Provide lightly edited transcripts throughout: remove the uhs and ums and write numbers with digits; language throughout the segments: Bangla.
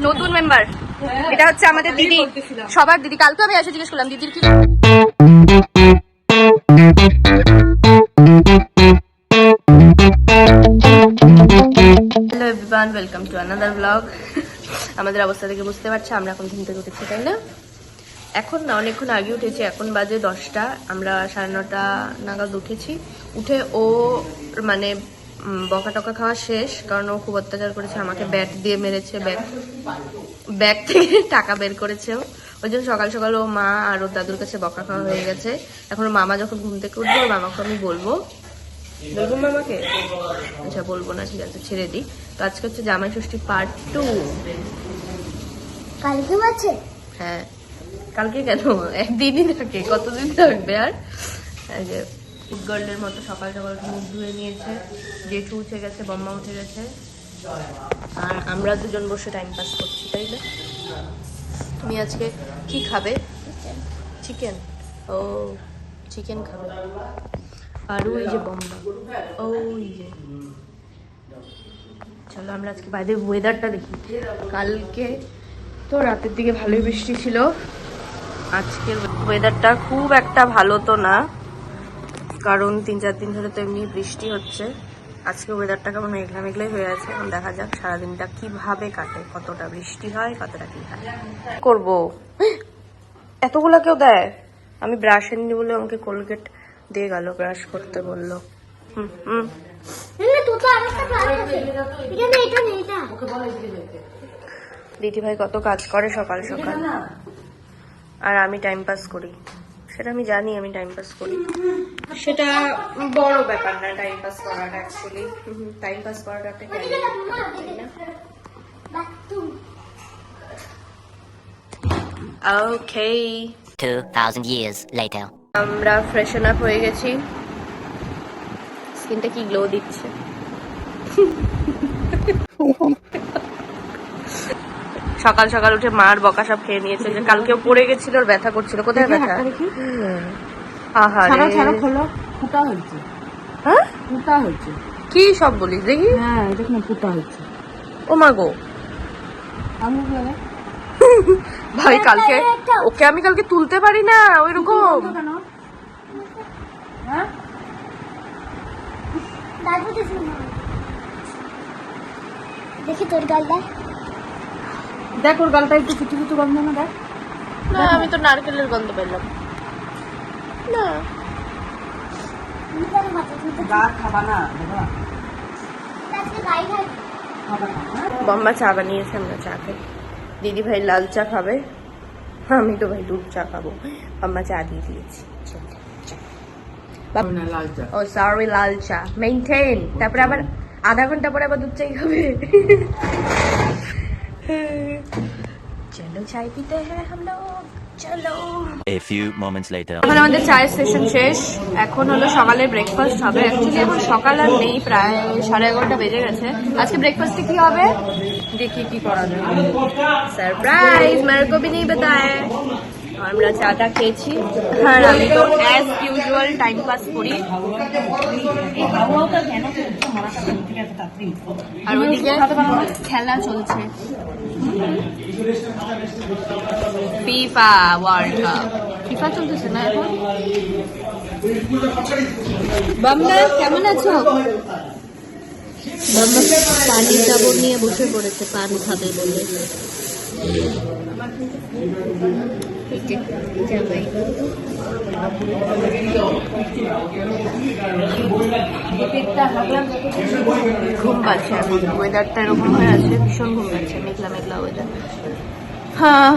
নতুন মেম্বার, এটা হচ্ছে আমাদের দিদি, সবার দিদি। কালকে আমি এসে জিজ্ঞেস করলাম দিদির কি। Hello everyone, welcome to another blog. আমাদের অবস্থা থেকে বুঝতে পারছি আমরা এখন ঘুম থেকে উঠেছি, তাই না? এখন না, অনেকক্ষণ আগে উঠেছি, এখন বাজে 10টা। আমরা 9:30 নাগাদ উঠেছি। উঠে ও মানে বকা টকা খাওয়া শেষ, কারণ ও খুব অত্যাচার করেছে আমাকে, ব্যাট দিয়ে মেরেছে, ব্যাগ থেকে টাকা বের করেছে। ওই জন্য সকাল সকাল ও মা আর ওর দাদুর কাছে বকা খাওয়া হয়ে গেছে। এখন ওর মামা যখন ঘুম থেকে উঠবে, ওর মামাকে আমি বলবো মামাকে, আচ্ছা বলবো না, ঠিক আছে ছেড়ে দিই। তো আজকে হচ্ছে জামাই ষষ্ঠী পার্ট 2। কালকে আছে? হ্যাঁ, কালকে কেন, একদিনই থাকে, কতদিন থাকবে আর। এই যে গার্লের মতো সকাল সকাল মুখ ধুয়ে নিয়েছে, জেঠু উঠে গেছে, বম্মা উঠে গেছে, আর আমরা দুজন বসে টাইম পাস করছি, তাই না? তুমি আজকে কি খাবে? চিকেন। ও চিকেন খাবে। আর ওই যে বম্মা, ওই যে। চলো আমরা আজকে বাইরে ওয়েদারটা দেখি। কালকে তো রাতের দিকে ভালোই বৃষ্টি ছিল, আজকের ওয়েদারটা খুব একটা ভালো তো না, কারণ 3-4 দিন ধরে তো এমনি বৃষ্টি হচ্ছে। আজকে ওয়েদারটা কেমন মেঘলা মেঘলাই হয়ে আছে। এখন দেখা যাক সারাদিনটা কিভাবে কাটে, কতটা বৃষ্টি হয়, কতটা কি হয়। করবো এতগুলা কেউ দেয়? আমি ব্রাশ এনে বলে আমাকে কোলগেট দিয়ে গেল, ব্রাশ করতে বললো। দিদি ভাই কত কাজ করে সকাল সকাল, আর আমি টাইম পাস করি, সেটা আমি জানি। আমি টাইম পাস করি, সেটা বড় ব্যাপার না টাইম পাস করাটা। অ্যাকচুয়ালি টাইম পাস করাটা একটা ওকে। 2000 years later. আমরা ফ্রেশন আপ হয়ে গেছি, স্কিনটা কি গ্লো দিচ্ছে। সকাল সকাল উঠে মার বকা সব খেয়ে নিয়েছে, যে কালকেও পড়ে গেছিল, ওর ব্যথা করছিল। কোথায় ব্যথা? আহারে, ফুটা হয়েছে। হ্যাঁ ফুটা হয়েছে। কি সব বলিস দেখি? হ্যাঁ দেখুন ফুটা হয়েছে। ও মা গো, আঙুল লাগে ভাই কালকে ওকে আমি কালকে তুলতে পারি না ওইরকম। কেন? হ্যাঁ দেখি তোর গালটা, দেখ ওর গালটা একটু কিছু কিছু গন্ধ না, দেখ। না আমি তো নারকেলের গন্ধ পেলাম না। গা খাবা না বম্বা চা বানিয়েছে, আমরা চা খাই। দিদি ভাই লাল চা খাবে, আমি তো ভাই দুধ চা খাবো। বম্বা চা দিয়ে দিয়েছি। লাল চা। ও সরি, লাল চা মেইনটেইন। তারপরে আবার আধা ঘন্টা পরে আবার দুধ চাই খাবে। চলো চাই পিতে হ্যাঁ হাম লোগ, চলো। A few moments later. এখন আমাদের চায়ের সেশন শেষ, এখন হলো সকালের ব্রেকফাস্ট হবে। অ্যাকচুয়ালি এখন সকাল আর নেই, প্রায় 11:30 বেজে গেছে। আজকে ব্রেকফাস্টে কি হবে দেখি কি করা যায়। সারপ্রাইজ, মেরে কো ভি নেই বাতায়া। আমরা চাটা খেয়েছি, আর আমি তো অ্যাজ ইউজুয়াল টাইম পাস করি। আর ওইদিকে খেলা চলছে, ফিফা ওয়ার্ল্ড কাপ। ফিফা চলতেছে না এখন। বাম্বা কেমন আছো? বাম্বা পানির কাপড় নিয়ে বসে পড়েছে, পান খাবে বলে। ঘুম পাচ্ছে এখন, ওয়েদারটা এরকম হয়ে আছে, ভীষণ ঘুম পাচ্ছে, মেঘলা মেঘলা ওয়েদার। হ্যাঁ,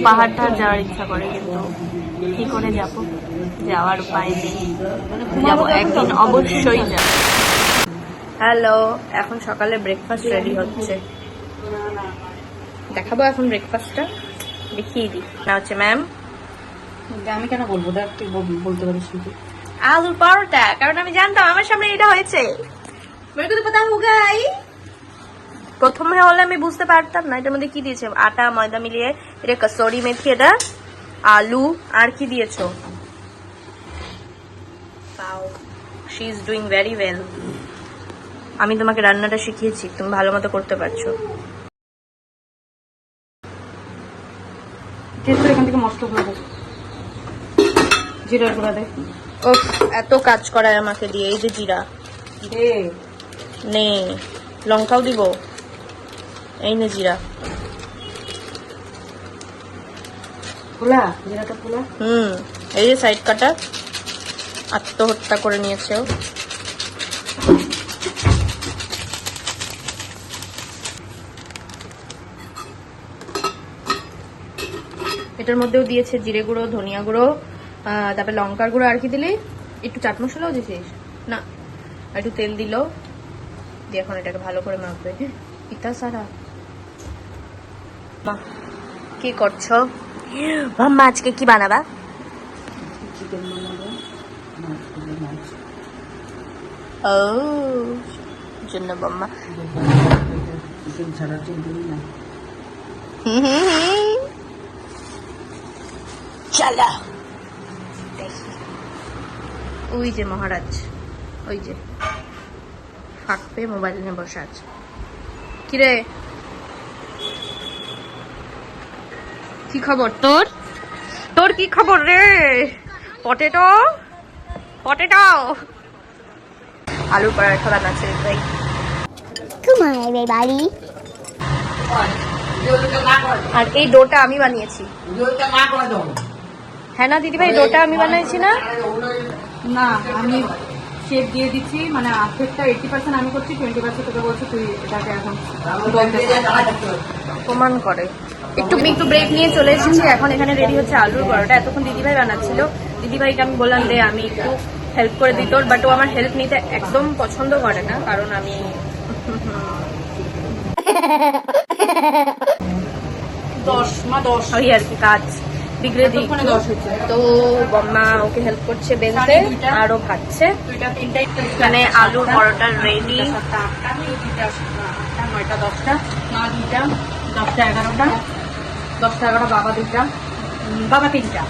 পাহাড়টা যাওয়ার ইচ্ছা করে, কিন্তু কি করে যাব, যাওয়ার উপায় নেই। যাবো একদিন, অবশ্যই যাবো। হ্যালো, এখন সকালে ব্রেকফাস্ট রেডি হচ্ছে, দেখাবো এখন ব্রেকফাস্টটা, দেখিয়ে দিই না। হচ্ছে ম্যাম, আমি কেন বলবো, দেখ তুই বলতে পারিস শুধু। আলুর পরোটা, কারণ আমি জানতাম আমার সামনে এটা হয়েছে। মেরে কো পাতা হোগা। প্রথমে হলে আমি বুঝতে পারতাম না এটার মধ্যে কি দিয়েছে। আটা ময়দা মিলিয়ে এটা কসুরি মেথি, এটা আলু, আর কি দিয়েছো? Wow, she is doing very well. আমি তোমাকে রান্নাটা শিখিয়েছি, তুমি ভালো মতো করতে পারছো। টেস্ট এখান থেকে মশলাগুলো দেয়, জিরার গুঁড়া দেয়। ও এত কাজ করায় আমাকে দিয়ে। এই যে জিরা দে নে, লঙ্কাও দিব, এই নে জিরা। খোলা জিরাটা খোলা। এই যে সাইড কাটা, আত্মহত্যা করে নিয়েছে ও। এটার মধ্যেও দিয়েছে জিরে গুঁড়ো, ধনিয়া গুঁড়ো, তারপরে লঙ্কার গুঁড়ো। আর কি দিলি? একটু চাট মশলাও দিছিস না? একটু তেল দিল দিয়ে এখন এটাকে ভালো করে মাখবে। পিতা সারা মা কি করছো? মাম্মা আজকে কি বানাবা? চিকেন বানাবো, মাছ। ও জন্য মাম্মা চিকেন ছাড়া চিকেন না। চলো দেখি। ওই যে মহারাজ, ওই যে ফাঁক পেয়ে মোবাইল নিয়ে বসে আছে। কিরে কি খবর তোর? তোর কি খবর রে? পটেটো পটেটো আলু পরাঠা বানাচ্ছে ভাই। তোমার এই বাড়ি আর এই ডোটা আমি বানিয়েছি। হ্যাঁ না দিদি ভাই, ডোটা আমি বানাইছি না? না, আমি শেপ দিয়ে দিচ্ছি, মানে আর্ধেকটা 80% আমি করছি, 20% তোকে বলছি তুই এটাকে এখন প্রমাণ করে। একটু ব্রেক নিয়ে চলে এসেছি। এখন এখানে রেডি হচ্ছে আলুর পরোটা। এতক্ষণ দিদিভাই বানাচ্ছিল। দিদিভাইকে আমি বললাম যে আমি একটু হেল্প করে দিই তোর, বাট ও আমার হেল্প নিতে একদম পছন্দ করে না, কারণ আমি ওই আর কি কাজ বিগড়ে দিই এতক্ষণে 10 হচ্ছে। তো বম্মা ওকে হেল্প করছে বেলতে, আর ও ভাজছে। মানে আলুর পরোটা রেডি। 7টা 8টা 9টা 10টা, মা 2টা, 10টা 11টা, 10টা 11টা, বাবা 2টা, বাবা 3টা,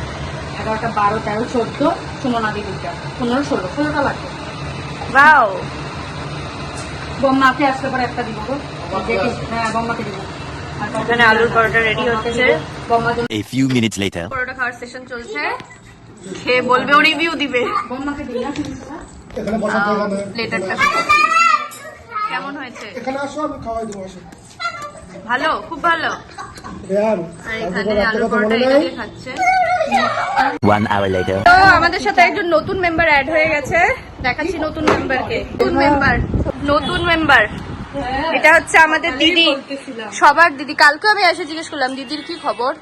11টা 12 13 14, সুমনাদি 2টা, 15 16টা লাগবে। ওয়াও, বম্মাকে আসতে পারে একটা দিব গো। হ্যাঁ বম্মাকে দিব। আর এখানে আলুর পরোটা রেডি হচ্ছে। বম্মা জন্য A few minutes later. পরোটা খাওয়ার সেশন চলছে। খেয়ে বলবে, ও রিভিউ দিবে। বম্মাকে দিই না। এখানে বসার জায়গা নেই। প্লেটারটা কেমন হয়েছে? এখানে আসো, আমি খাওয়াই দেবো, আসো। ভালো, খুব ভালো। রেহান, আর কালকে এখানে রাত্রে আলুর কথা পরোটা মনে এটা নেই? দিয়ে খাচ্ছে। 1 hour later. তো আমাদের সাথে একজন নতুন মেম্বার অ্যাড হয়ে গেছে। দেখাচ্ছি নতুন মেম্বারকে। নতুন মেম্বার এটা হচ্ছে আমাদের দিদি, সবার দিদি। কালকে আমি এসে জিজ্ঞেস করলাম দিদির কি খবর।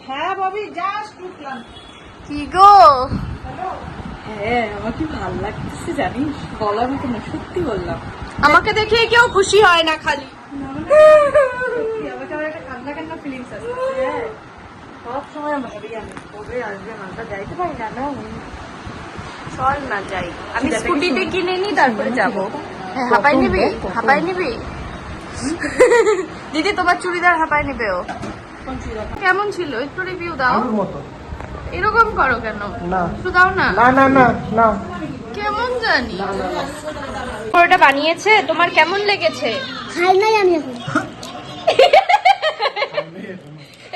হ্যাঁ ভাবি, জাস্ট উঠলাম। কি গো? হ্যাঁ, আমার কি ভালো লাগতেছে জানিস, বলার মতো না, সত্যি বললাম। আমাকে দেখে কেউ খুশি হয় না, খালি আমাকে আবার একটা কান্না কান্না ফিলিংস আছে। সব সময় ভাবি আমি কবে আসবে, মালটা যাইতে পারি না না। চল না যাই, আমি স্কুটিতে কিনে নি তারপরে যাবো। হাঁপাই নিবি? হাঁপাই নিবি? দিদি তোমার চুড়িদার হাঁপাই নিবে ও। কেমন ছিল একটু রিভিউ দাও। আলুর মতো। এরকম করো কেন? না। একটু দাও না। না না না না, কেমন জানি পরোটা বানিয়েছে, তোমার কেমন লেগেছে? খাই নাই আমি এখন।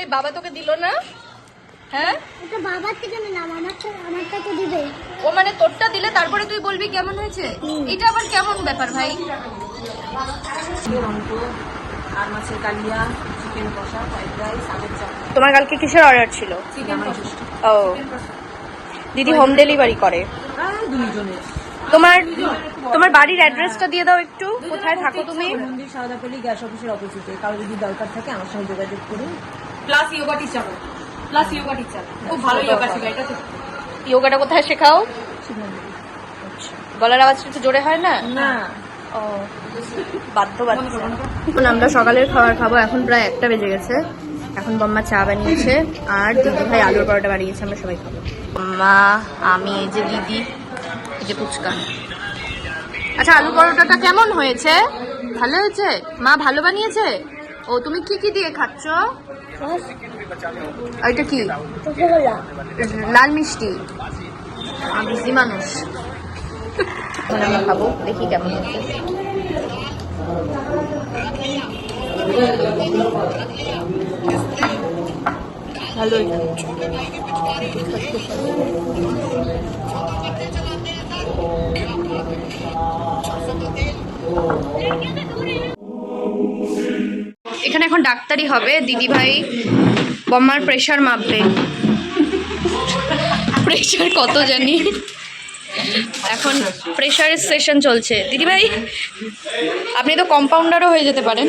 এই বাবা তোকে দিল না? হ্যাঁ, ওটা বাবার থেকে নিলাম, আমারটা তো দিবে। ও মানে তোরটা দিলে তারপরে তুই বলবি কেমন হয়েছে? এটা আবার কেমন ব্যাপার ভাই? আর মাছের কালিয়া, চিকেন কষা, ফ্রাইড রাইস, আলুর চপ। তোমার কালকে কিসের অর্ডার ছিল? চিকেন কষা। ও দিদি হোম ডেলিভারি করে। দুইজনের। তোমার বাড়ির অ্যাড্রেসটা দিয়ে দাও একটু, কোথায় থাকো তুমি? মন্দির সারদাপল্লী গ্যাস অফিসের অপোজিটে। কারো যদি দরকার থাকে আমার সঙ্গে যোগাযোগ করুন। প্লাস ইয়োগা টিচার, খুব ভালো ইয়োগা শেখায়। এটা ইয়োগাটা কোথায় শেখাও? গলার আওয়াজটা একটু জোরে হয় না? না, ও বাধ্য বাচ্চা। এখন আমরা সকালের খাবার খাবো। এখন প্রায় 1টা বেজে গেছে। এখন বম্মা চা বানিয়েছে আর দিদি ভাই আলুর পরোটা বানিয়েছে, আমরা সবাই খাবো। মা, আমি, এই যে দিদি, এই যে ফুচকা। আচ্ছা আলু পরোটাটা কেমন হয়েছে? ভালো হয়েছে? মা ভালো বানিয়েছে? ও তুমি কি কি দিয়ে খাচ্ছ? ওইটা কি? লাল মিষ্টি। বিজি মানুষ। এখন আমরা খাবো, দেখি কেমন হচ্ছে। ভালোই। এখানে এখন ডাক্তারি হবে, দিদি ভাই বম্মার প্রেশার মাপবে। প্রেশার কত জানি, এখন প্রেশারের সেশন চলছে। দিদি ভাই আপনি তো কম্পাউন্ডারও হয়ে যেতে পারেন।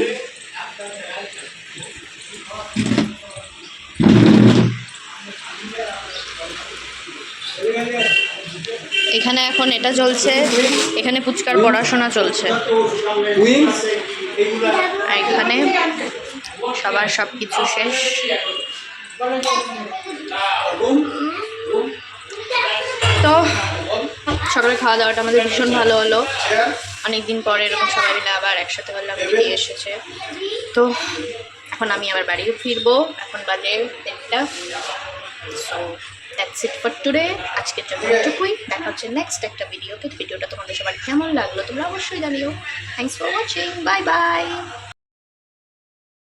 এখানে এখন এটা চলছে, এখানে পুচকার পড়াশোনা চলছে, আর এখানে সবার সব কিছু শেষ। তো সকালে খাওয়া দাওয়াটা আমাদের ভীষণ ভালো হলো, অনেকদিন পরে এরকম সবাই মিলে আবার একসাথে হলাম, দিদি এসেছে। তো এখন আমি আবার বাড়িও ফিরবো, এখন বাজে 3টা। So that's it for today. আজকের জন্য এটুকুই, দেখা হচ্ছে নেক্সট একটা ভিডিওতে। ভিডিওটা তোমাদের সবার কেমন লাগলো তোমরা অবশ্যই জানিও। Thanks for watching, bye bye.